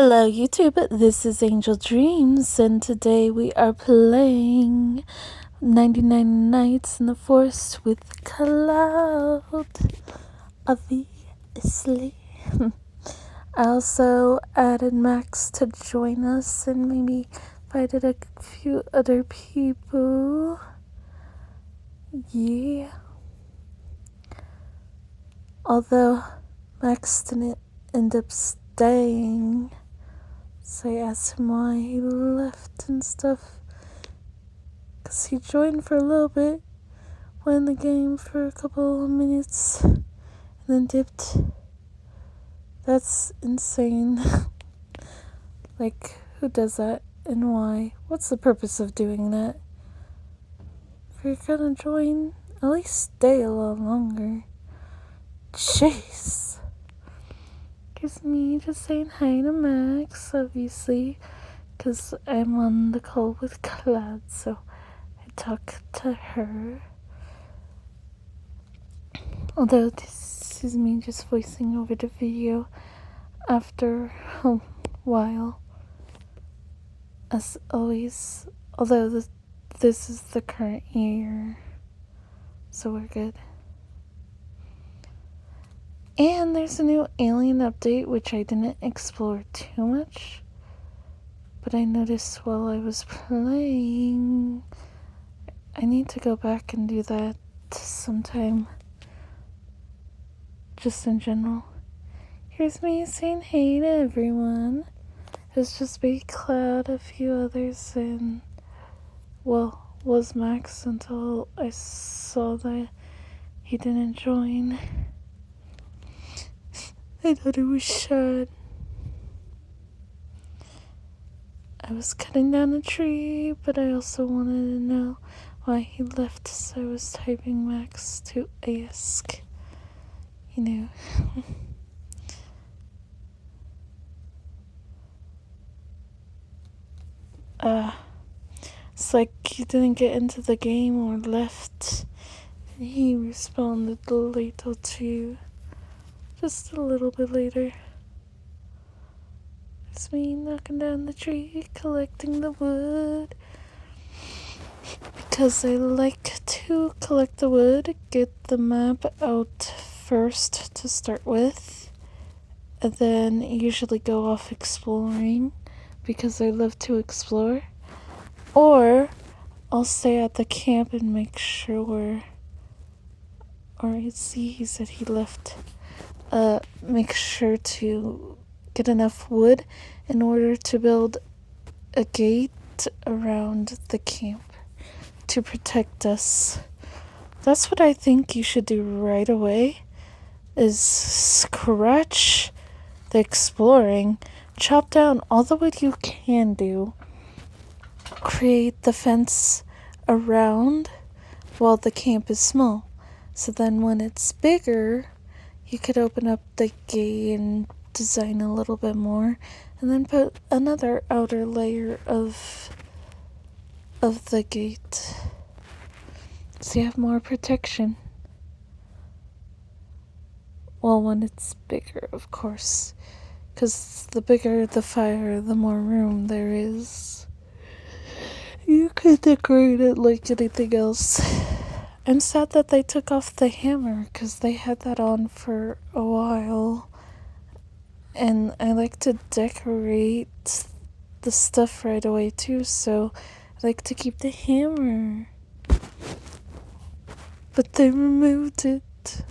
Hello YouTube, this is Angel Dreams, and today we are playing 99 Nights in the Forest with Cloud, obviously. I also added Max to join us and maybe invited a few other people. Yeah. Although Max didn't end up staying. So I asked him why he left and stuff. Because he joined for a little bit, went in the game for a couple of minutes, and then dipped. That's insane. Like, who does that and why? What's the purpose of doing that? If you're gonna join, at least stay a lot longer. Jeez. Here's me just saying hi to Max, obviously, because I'm on the call with Cloud, so I talk to her. Although this is me just voicing over the video after a while, as always. Although this is the current year, so we're good. And there's a new alien update, which I didn't explore too much, but I noticed while I was playing. I need to go back and do that sometime, just in general. Here's me saying hey to everyone. It's just me, Cloud, a few others, and, well, was Max until I saw that he didn't join. I thought it was sad. I was cutting down a tree, but I also wanted to know why he left, so I was typing Max to ask. You know. It's like he didn't get into the game or left. He responded later too. Just a little bit later. It's me knocking down the tree, collecting the wood. Because I like to collect the wood, get the map out first to start with, and then usually go off exploring because I love to explore. Or I'll stay at the camp and make sure, or you see he said he left, make sure to get enough wood in order to build a gate around the camp to protect us. That's what I think you should do right away, is scratch the exploring, chop down all the wood you can do, create the fence around while the camp is small. So then when it's bigger, you could open up the gate and design a little bit more, and then put another outer layer of the gate, so you have more protection. Well, when it's bigger, of course, because the bigger the fire, the more room there is. You could decorate it like anything else. I'm sad that they took off the hammer, because they had that on for a while. And I like to decorate the stuff right away too, so I like to keep the hammer. But they removed it.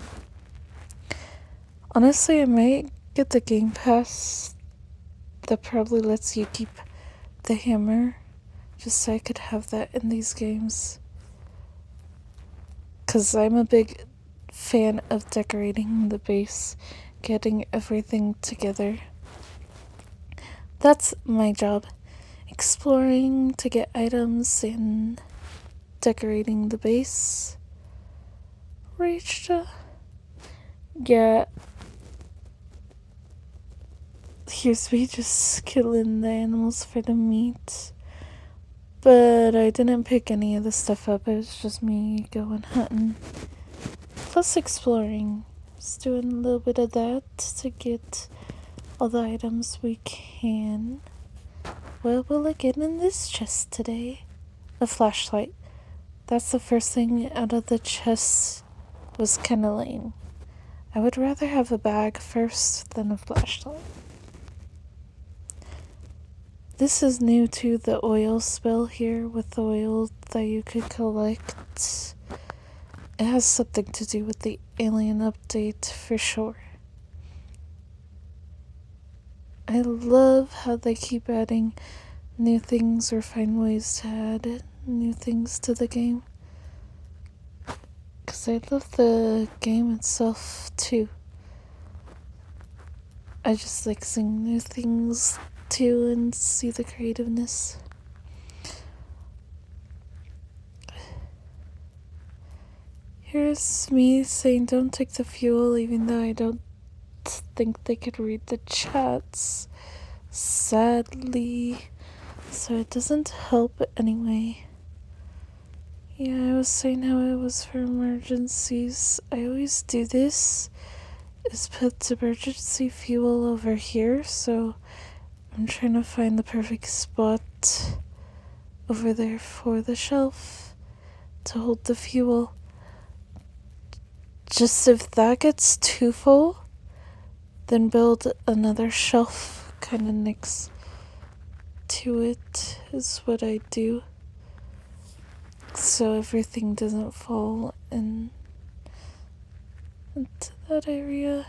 Honestly, I might get the Game Pass that probably lets you keep the hammer, just so I could have that in these games. Because I'm a big fan of decorating the base, getting everything together. That's my job. Exploring to get items and decorating the base. Reached yeah. Here's me just killing the animals for the meat. But I didn't pick any of the stuff up. It was just me going hunting. Plus exploring. Just doing a little bit of that to get all the items we can. What will I get in this chest today? A flashlight. That's the first thing out of the chest. Was kinda lame. I would rather have a bag first than a flashlight. This is new to the oil spill here with the oil that you could collect. It has something to do with the alien update for sure. I love how they keep adding new things or find ways to add new things to the game. Because I love the game itself too. I just like seeing new things too and see the creativeness. Here's me saying don't take the fuel even though I don't think they could read the chats. Sadly. So it doesn't help anyway. Yeah, I was saying how it was for emergencies. I always do this. Is put emergency fuel over here, so I'm trying to find the perfect spot over there for the shelf to hold the fuel. Just if that gets too full, then build another shelf kind of next to it is what I do. So everything doesn't fall into that area.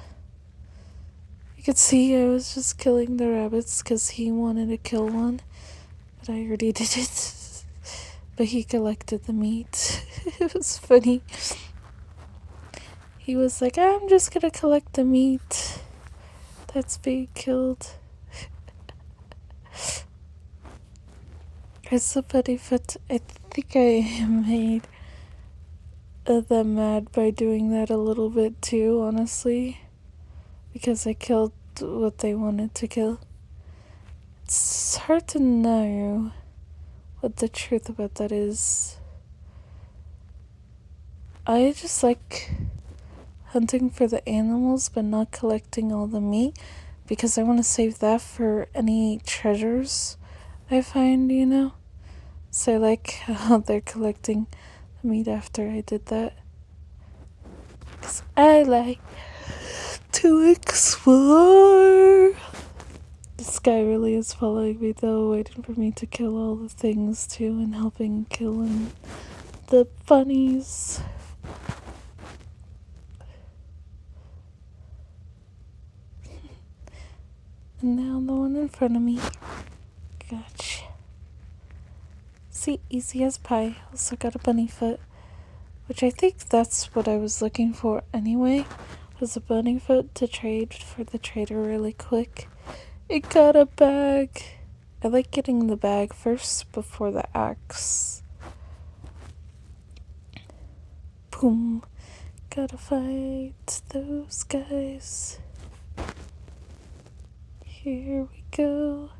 You could see I was just killing the rabbits because he wanted to kill one, but I already did it. But he collected the meat. It was funny. He was like, I'm just gonna collect the meat that's being killed. It's a funny, but I think I made them mad by doing that a little bit too, honestly. Because I killed what they wanted to kill. It's hard to know what the truth about that is. I just like hunting for the animals but not collecting all the meat because I want to save that for any treasures I find, you know? So I like how they're collecting the meat after I did that. Because I like to explore. This guy really is following me though, waiting for me to kill all the things too and helping killing the bunnies. And now the one in front of me. Gotcha. See, easy as pie. Also got a bunny foot. Which I think that's what I was looking for anyway. Was a bunny foot to trade for the trader really quick. It got a bag. I like getting the bag first before the axe. Boom. Gotta fight those guys. Here we go.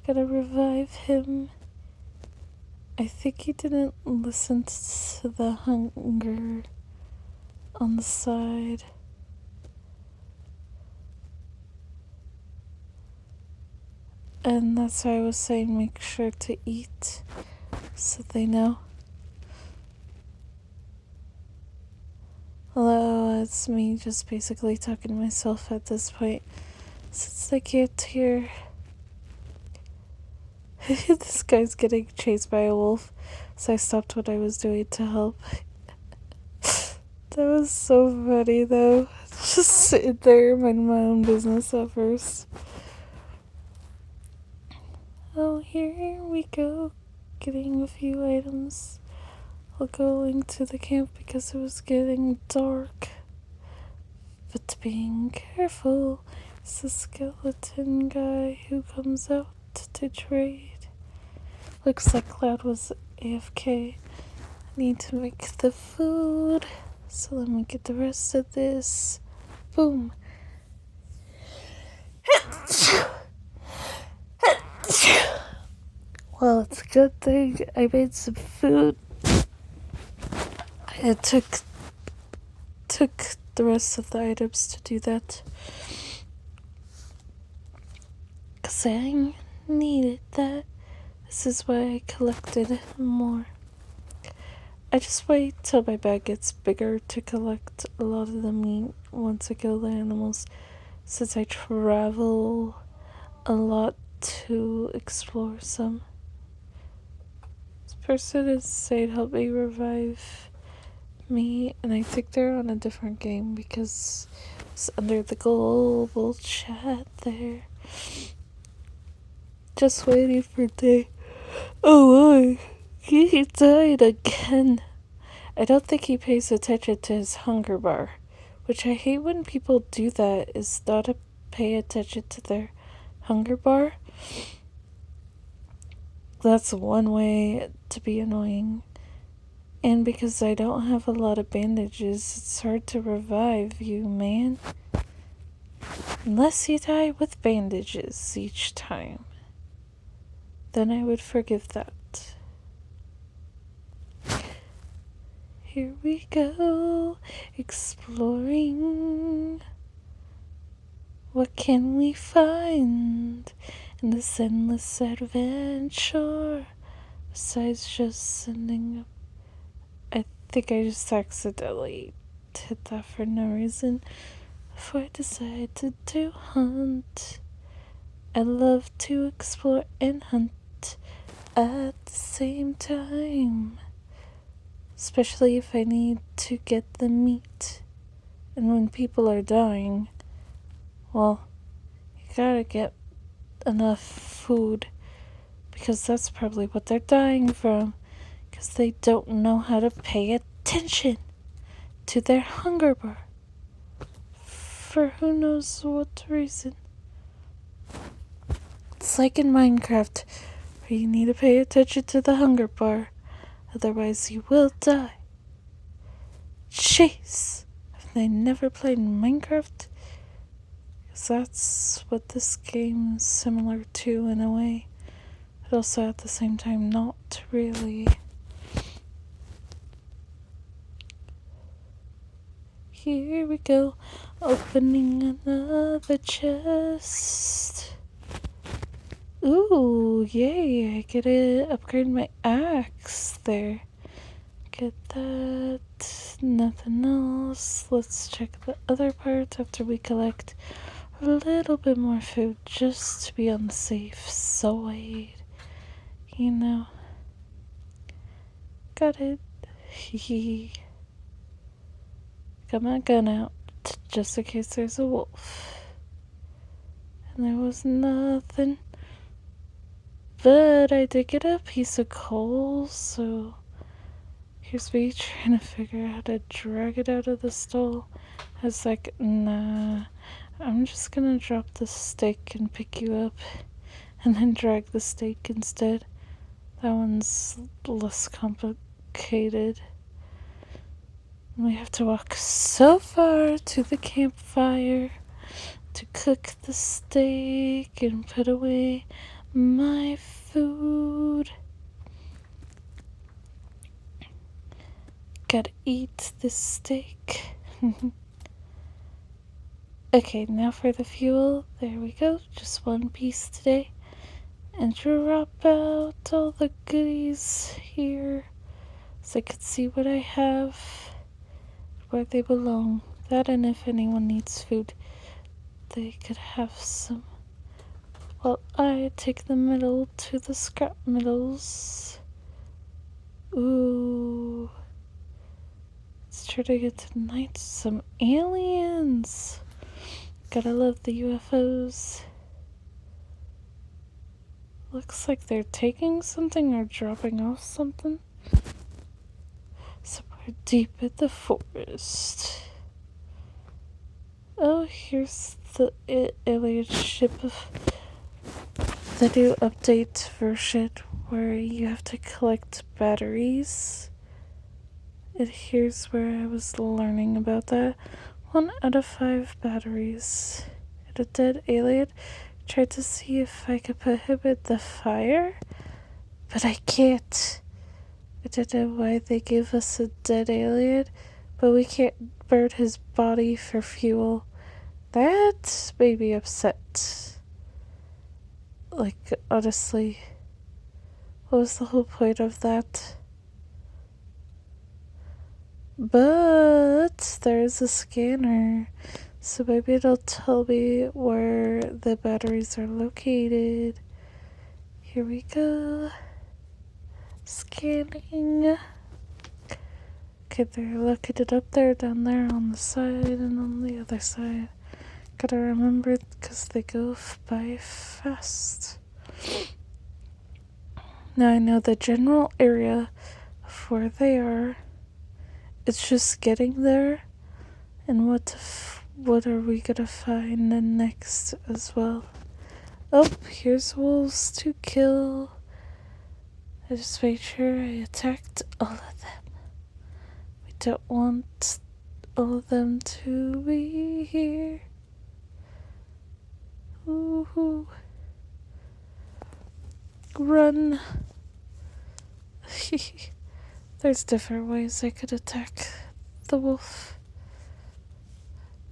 Gotta revive him. I think he didn't listen to the hunger on the side. And that's why I was saying make sure to eat so they know. Hello, it's me just basically talking to myself at this point. Since they can't hear. This guy's getting chased by a wolf, so I stopped what I was doing to help. That was so funny though. Just sitting there minding my own business at first. Oh, here we go. Getting a few items. I'll go into the camp because it was getting dark. But being careful, it's the skeleton guy who comes out to trade. Looks like Cloud was AFK. I need to make the food. So let me get the rest of this. Boom. Well, it's a good thing I made some food. It took the rest of the items to do that. 'cause I needed that. This is why I collected more. I just wait till my bag gets bigger to collect a lot of the meat once I kill the animals, since I travel a lot to explore some. This person is saying help me revive me, and I think they're on a different game because it's under the global chat there. Just waiting for day. Oh boy, he died again. I don't think he pays attention to his hunger bar, which I hate when people do that, is not to pay attention to their hunger bar. That's one way to be annoying. And because I don't have a lot of bandages, it's hard to revive you, man. Unless you die with bandages each time. Then I would forgive that. Here we go, exploring. What can we find in this endless adventure? Besides just sending up. I think I just accidentally hit that for no reason. Before I decide to hunt, I love to explore and hunt at the same time. Especially if I need to get the meat. And when people are dying, well, you gotta get enough food. Because that's probably what they're dying from. Because they don't know how to pay attention to their hunger bar. For who knows what reason. It's like in Minecraft, where you need to pay attention to the hunger bar. Otherwise you will die. Jeez. Have they never played Minecraft? Because that's what this game is similar to in a way. But also at the same time not really. Here we go. Opening another chest. Ooh, yay. I get to upgrade my axe there. Get that. Nothing else. Let's check the other parts after we collect a little bit more food just to be on the safe side. You know. Got it. Hee. Got my gun out just in case there's a wolf. And there was nothing. But I did get a piece of coal, so here's me trying to figure out how to drag it out of the stall. I was like, nah, I'm just gonna drop the steak and pick you up and then drag the steak instead. That one's less complicated. We have to walk so far to the campfire to cook the steak and put away my food. Gotta eat this steak. Okay, now for the fuel. There we go. Just one piece today. And drop out all the goodies here so I could see what I have, where they belong. That, and if anyone needs food, they could have some. Well, I take the middle to the scrap middles. Ooh. Let's try to get tonight some aliens. Gotta love the UFOs. Looks like they're taking something or dropping off something. Somewhere deep in the forest. Oh, here's the alien ship of the new update version where you have to collect batteries. And here's where I was learning about that. 1 out of 5 batteries. And a dead alien. Tried to see if I could put him in the fire, but I can't. I don't know why they gave us a dead alien, but we can't burn his body for fuel. That made me upset. Like, honestly, what was the whole point of that? But there's a scanner, so maybe it'll tell me where the batteries are located. Here we go. Scanning. Okay, they're located up there, down there, on the side, and on the other side. Gotta remember it because they go by fast. Now I know the general area of where they are. It's just getting there, and what are we gonna find next as well? Oh, here's wolves to kill. I just made sure I attacked all of them. We don't want all of them to be here. Ooh. Run. There's different ways I could attack the wolf.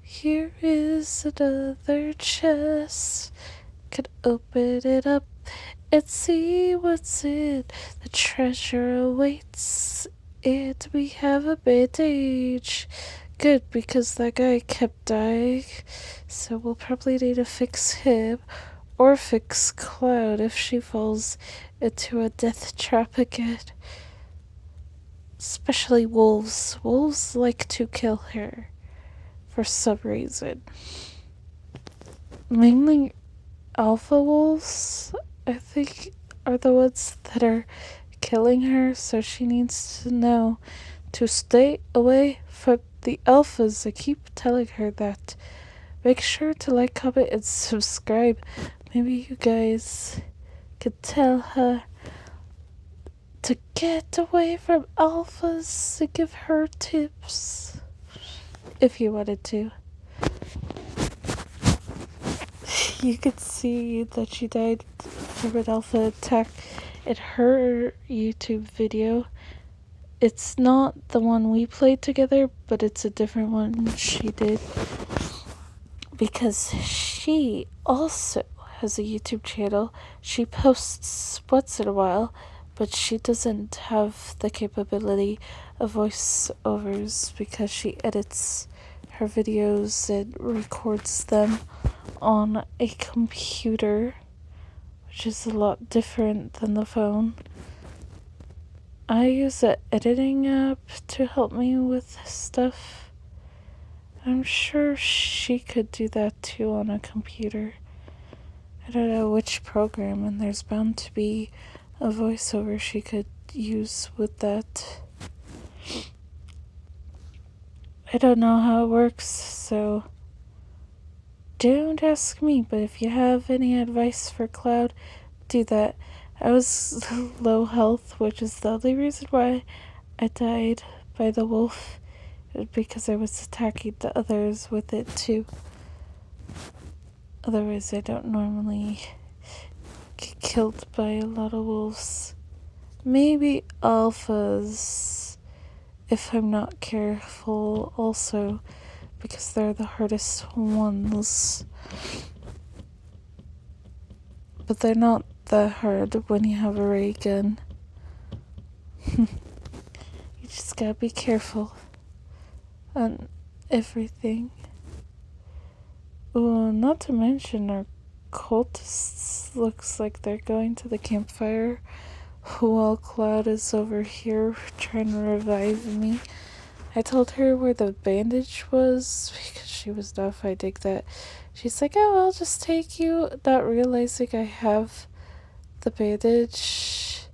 Here is another chest. Could open it up and see what's in. The treasure awaits, and we have a bandage. Good, because that guy kept dying, so we'll probably need to fix him, or fix Cloud if she falls into a death trap again. Especially wolves. Wolves like to kill her for some reason. Mainly alpha wolves, I think, are the ones that are killing her, so she needs to know to stay away from the alphas. I keep telling her that. Make sure to like, comment, and subscribe. Maybe you guys could tell her to get away from alphas and give her tips if you wanted to. You could see that she died from an alpha attack in her YouTube video. It's not the one we played together, but it's a different one she did, because she also has a YouTube channel. She posts once in a while, but she doesn't have the capability of voiceovers because she edits her videos and records them on a computer, which is a lot different than the phone. I use an editing app to help me with stuff. I'm sure she could do that too on a computer. I don't know which program, and there's bound to be a voiceover she could use with that. I don't know how it works, so don't ask me, but if you have any advice for Cloud, do that. I was low health, which is the only reason why I died by the wolf, because I was attacking the others with it too. Otherwise, I don't normally get killed by a lot of wolves. Maybe alphas, if I'm not careful also, because they're the hardest ones. But they're not that hard when you have a ray gun. You just gotta be careful on everything. Ooh, not to mention our cultists looks like they're going to the campfire while Cloud is over here trying to revive me. I told her where the bandage was because she was not finding that. She's like, oh, I'll just take you, not realizing I have the bandage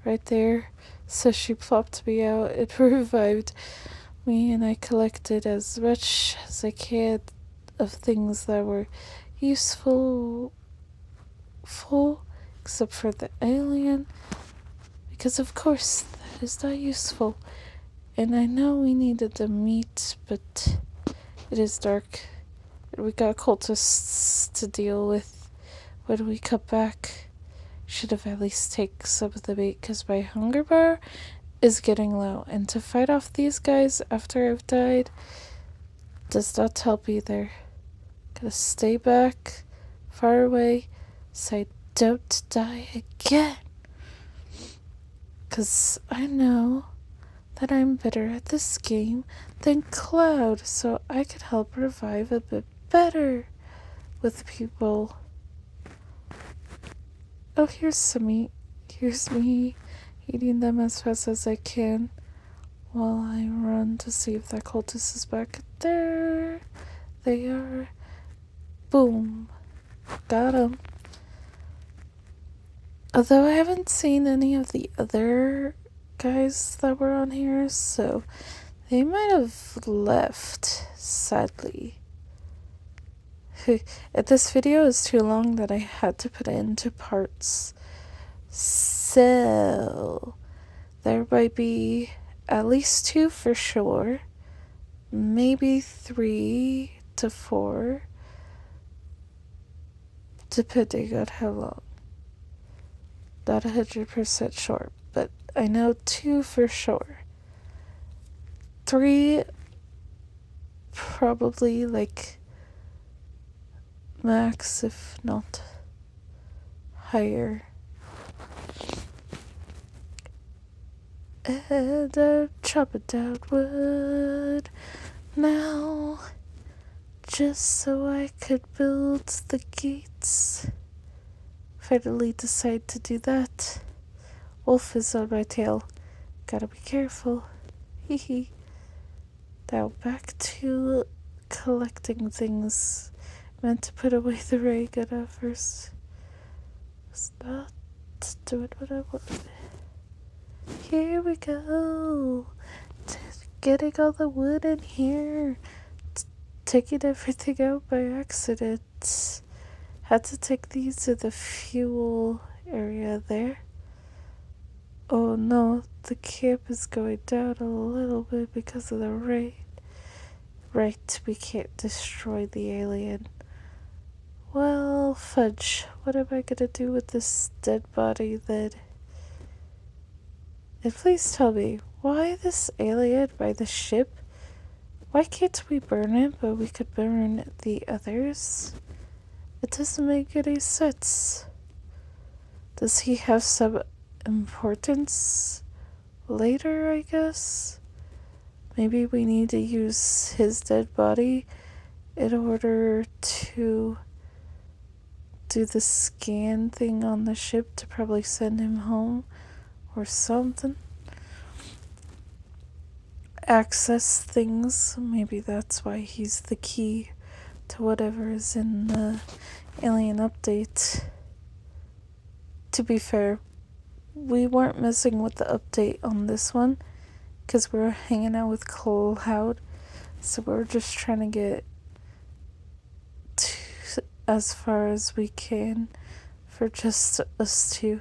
right there. So she plopped me out and revived me, and I collected as much as I can of things that were useful, except for the alien, because of course that is not useful. And I know we needed the meat, but it is dark. We got cultists to deal with when we come back. Should have at least taken some of the meat, because my hunger bar is getting low. And to fight off these guys after I've died does not help either. Gotta stay back, far away, so I don't die again. 'Cause I know that I'm better at this game than Cloud, so I could help revive a bit better with people. Oh, here's some meat. Here's me eating them as fast as I can while I run to see if that cultist is back. There they are. Boom. Got him. Although I haven't seen any of the other guys that were on here, so they might have left, sadly. This video is too long that I had to put it into parts. So, there might be at least 2 for sure, maybe 3 to 4, depending on how long. Not 100% sure, but I know 2 for sure. 3 probably like max, if not higher. And I'm chopping down wood now, just so I could build the gates. Finally decide to do that. Wolf is on my tail. Gotta be careful. Hee hee. Now back to collecting things. Meant to put away the ray gun at first. Was not doing what I wanted. Here we go. Getting all the wood in here. Taking everything out by accident. Had to take these to the fuel area there. Oh no, the camp is going down a little bit because of the rain. Right, we can't destroy the alien. Well, fudge. What am I gonna do with this dead body then? And please tell me, why this alien by the ship? Why can't we burn it, but we could burn the others? It doesn't make any sense. Does he have some importance later, I guess? Maybe we need to use his dead body in order to do the scan thing on the ship to probably send him home or something. Access things. Maybe that's why he's the key to whatever is in the alien update. To be fair, we weren't messing with the update on this one because we were hanging out with Cloud, so we were just trying to get as far as we can for just us two.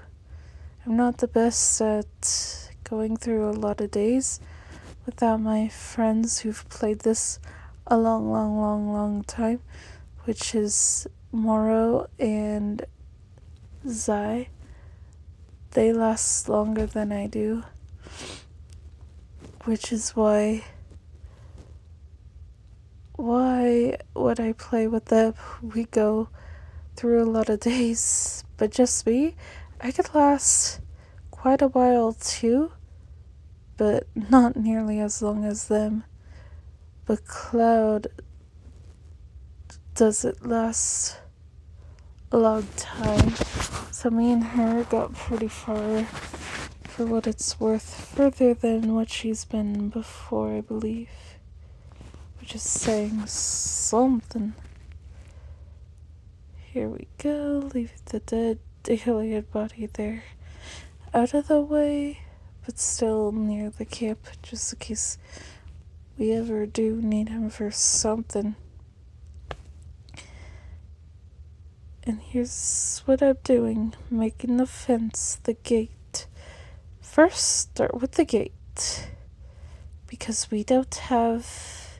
I'm not the best at going through a lot of days without my friends who've played this a long time, which is Moro and Zai. They last longer than I do, which is why when I play with them, we go through a lot of days. But just me, I could last quite a while too, but not nearly as long as them. But Cloud doesn't last a long time. So me and her got pretty far, for what it's worth, further than what she's been before, I believe. Which is saying something. Here we go, leave the dead alien body there. Out of the way, but still near the camp, just in case we ever do need him for something. And here's what I'm doing, making the fence, the gate. First, start with the gate, because we don't have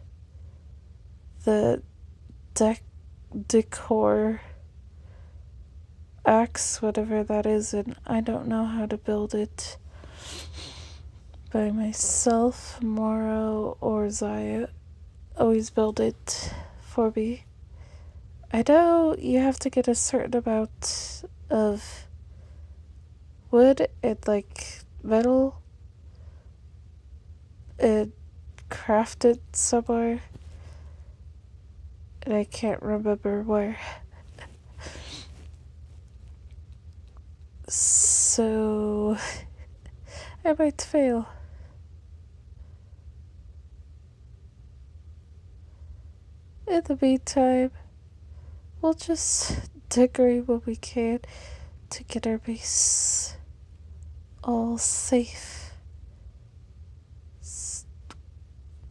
the decor axe, whatever that is, and I don't know how to build it by myself. Moro or Zaya always build it for me. I know you have to get a certain amount of wood and like metal and crafted somewhere, and I can't remember where. So I might fail. In the meantime, we'll just decorate what we can to get our base all safe.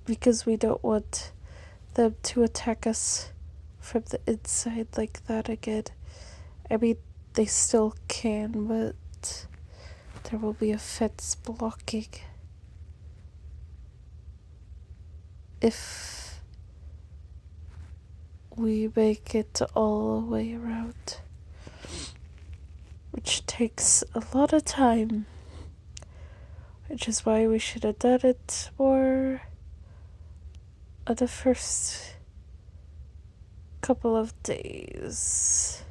Because we don't want them to attack us from the inside like that again. I mean, they still can, but there will be a fence blocking if we make it all the way around, which takes a lot of time, which is why we should have done it more on the first couple of days.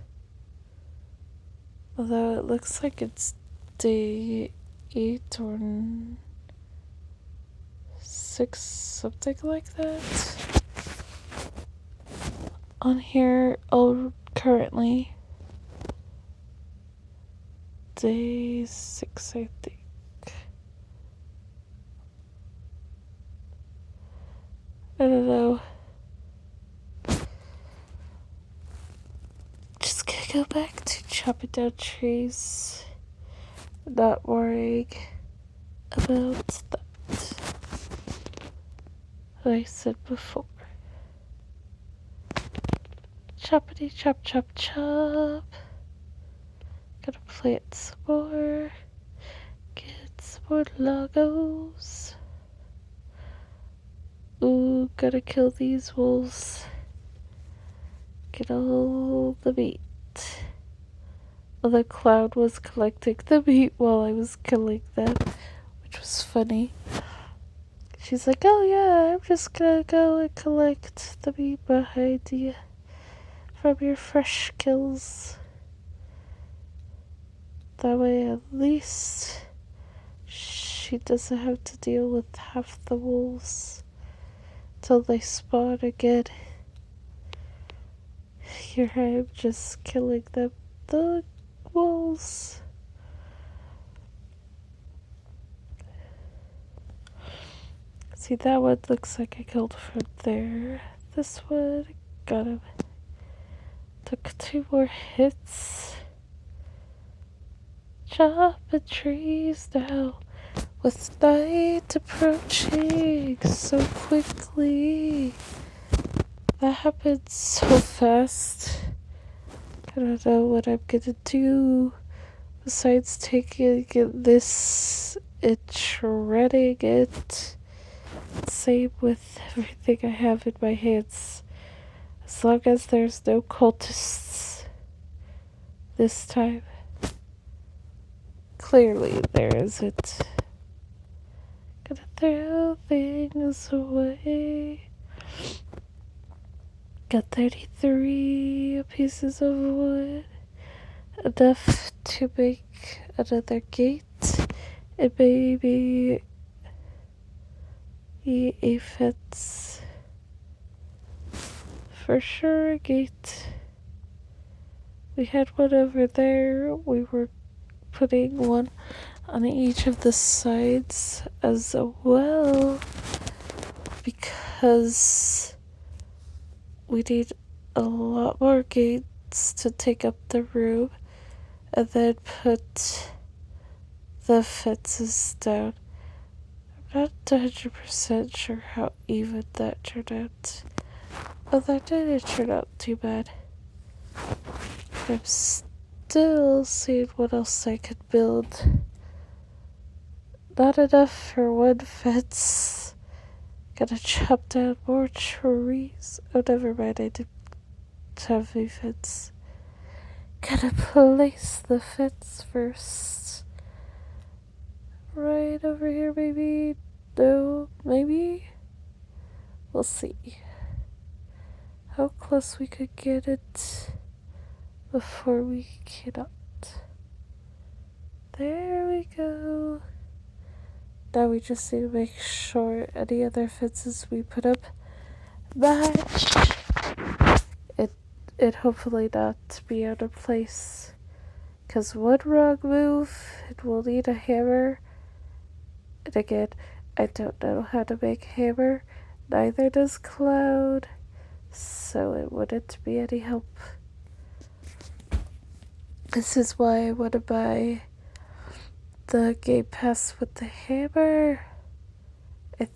Although it looks like it's day 8 or 6, something like that. On here, currently day 6, I think. I don't know. Just gonna go back to chopping down trees, not worrying about that. Like I said before. Choppity chop chop chop. Gotta plant some more. Get some more logos. Ooh, gotta kill these wolves. Get all the meat. Well, the cloud was collecting the meat while I was killing them, which was funny. She's like, oh yeah, I'm just gonna go and collect the meat behind you from your fresh kills. That way at least she doesn't have to deal with half the wolves till they spawn again. Here I am just killing the wolves. See, that one looks like I killed from there. This one, got him. Took 2 more hits. Chopping trees now with night approaching so quickly. That happened so fast. I don't know what I'm gonna do besides taking this and shredding it. Same with everything I have in my hands. As long as there's no cultists this time. Clearly there isn't. Gonna throw things away. Got 33 pieces of wood. Enough to make another gate. And maybe a fence. For sure a gate. We had one over there. We were putting one on each of the sides as well, because we need a lot more gates to take up the room and then put the fences down. I'm not 100% sure how even that turned out. Oh, that didn't turn out too bad. I'm still seeing what else I could build. Not enough for one fence. Gotta chop down more trees. Oh, never mind, I didn't have a fence. Gotta place the fence first. Right over here, maybe? No, maybe? We'll see how close we could get it before we cannot. There we go. Now we just need to make sure any other fences we put up match. It hopefully not be out of place. Because one wrong move, it will need a hammer. And again, I don't know how to make a hammer. Neither does Cloud. So it wouldn't be any help. This is why I want to buy the Game Pass with the hammer. I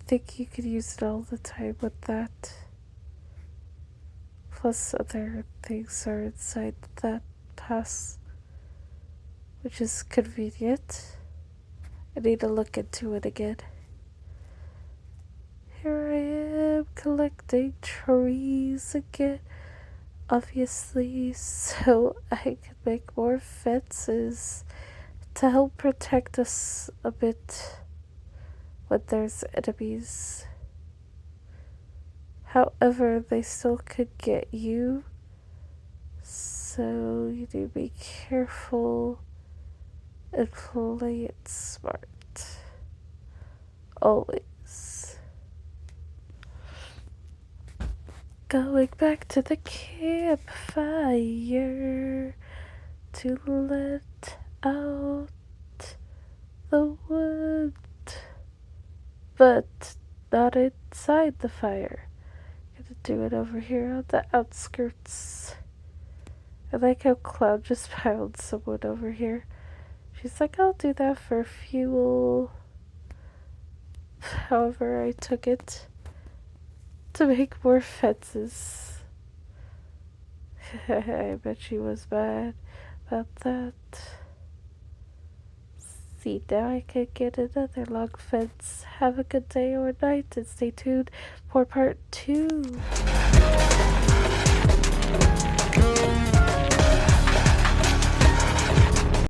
think you could use it all the time with that. Plus other things are inside that pass, which is convenient. I need to look into it again. Here I am collecting trees again, obviously, so I can make more fences to help protect us a bit when there's enemies. However, they still could get you, so you need to be careful and play it smart. Always. Going back to the campfire to let out the wood, but not inside the fire. Gonna do it over here on the outskirts. I like how Cloud just piled some wood over here. She's like, I'll do that for fuel. However, I took it to make more fences. I bet she was mad about that. See, now I could get another log fence. Have a good day or night and stay tuned for part 2.